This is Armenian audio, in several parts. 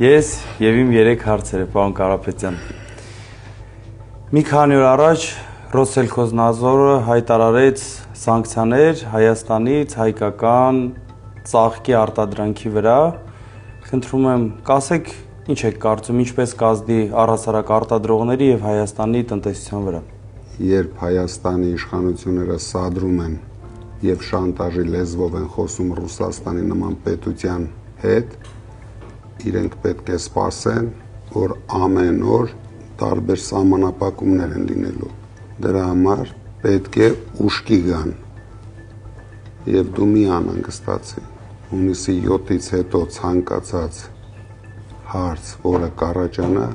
Ես եւ իմ 3 հարցերը, պարոն Կարապետյան։ Մի քանի օր առաջ Ռոսելխոզնadzորը հայտարարեց սանկցիաներ Հայաստանից հայկական ծաղկի արտադրանքի վրա։ Խնդրում եմ, կասեք, ինչ եք կարծում, ինչպես կազդի առհասարակ արտադրողների եւ Հայաստանի տնտեսության վրա։ Երբ Հայաստանի իշխանությունները սադրում են եւ շանտաժի լեզվով են խոսում Ռուսաստանի նման պետության հետ, իրենք պետք է սպասեն, որ ամեն օր տարբեր սահմանափակումներ են լինելու։ Դրա համար պետք է ուշքի գան։ Եվ դու մի անհանգստացի։ Հունիսի 7-ից հետո ցանկացած հարց, որը կառաջանա,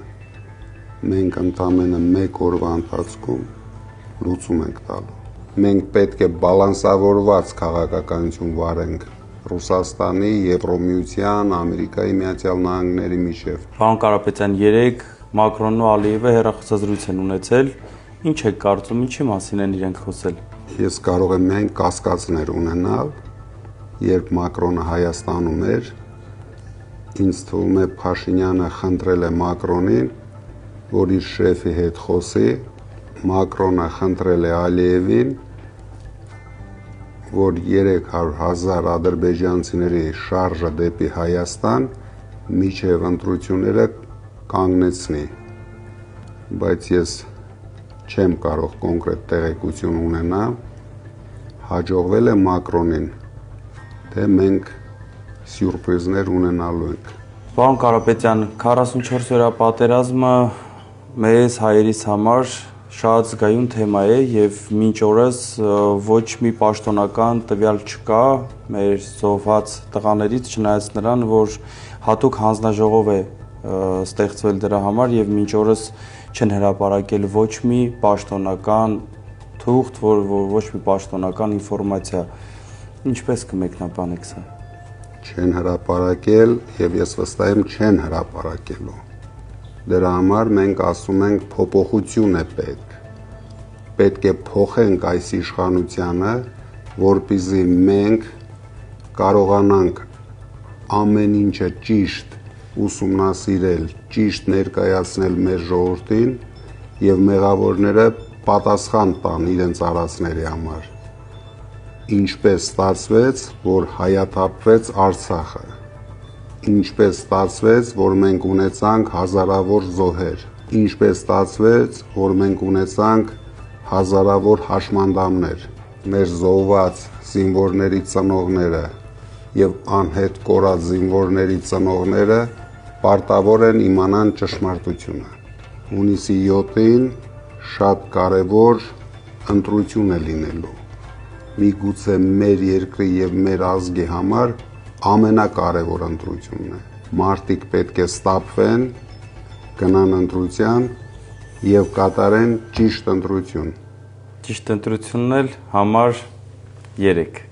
մենք ընդամենը 1 օրվա ընթացքում լուծում ենք տալու։ Մենք պետք է բալանսավորված քաղաքականություն վարենք Ռուսաստանի, Եվրոմիության, Ամերիկայի Միացյալ Նահանգների միջև։ Պարոն Կարապետյան, 3 Մակրոնն ու Ալիևը հեռախոսազրույց են ունեցել։ Ինչ եք կարծում, ինչի մասին են իրենք խոսել։ Ես կարող եմ միայն կասկածներ ունենալ, երբ Մակրոնը Հայաստանում էր, ինձ թվում է Փաշինյանը խնդրել է Մակրոնին, որ իր շեֆի հետ խոսի, Մակրոնը խնդրել է Ալիևին, որ 300,000 ադրբեջանցիների շարժը դեպի Հայաստան միջև ընտրությունները կանգնեցնի, բայց ես չեմ կարող կոնկրետ տեղեկություն ունենալ, հաջողվել է Մակրոնին, թե մենք սյուրպրիզներ ունենալու ենք։ Պարոն Կարապետյան, 44 օրյա պատերազմը մեզ հայերիս համար շատ զգայուն թեմա է եւ մինչ օրս ոչ մի պաշտոնական տվյալ չկա մեր զոհված տղաներից, չնայած նրան, որ հատուկ հանձնաժողով է ստեղծվել դրա համար եւ մինչ օրս չեն հրապարակել ոչ մի պաշտոնական թուղթ, ոչ մի պաշտոնական ինֆորմացիա։ Ինչպես կմեկնաբանեք սա։ Չեն հրապարակել եւ ես վստահ եմ չեն հրապարակելու։ Դրա համար մենք ասում ենք փոփոխություն է պետք։ Պետք է փոխենք այս իշխանությանը, որպեսզի մենք կարողանանք ամեն ինչը ճիշտ ուսումնասիրել, ճիշտ ներկայացնել մեր ժողովրդին եւ մեղավորները պատասխան տան իրենց արածների համար։ Ինչպես ստացվեց, որ հայաթափվեց Արցախը։ Ինչպես ստացվեց, որ մենք ունեցանք հազարավոր զոհեր։ Ինչպես ստացվեց, որ մենք ունեցանք հազարավոր հաշմանդամներ։ Մեր զոհված զինվորների ծնողները եւ անհետ կորած զինվորների ծնողները պարտավոր են իմանան ճշմարտությունը։ Հունիսի 7-ին շատ կարևոր ընտրություն է լինելու։ Միգուցե մեր երկրի եւ մեր ազգի համար ամենակարևոր ընտրությունն է։ Մարդիկ պետք է ստապվեն, գնան ընտրության եւ կատարեն ճիշտ ընտրություն։ Ճիշտ ընտրությունն էլ համար 3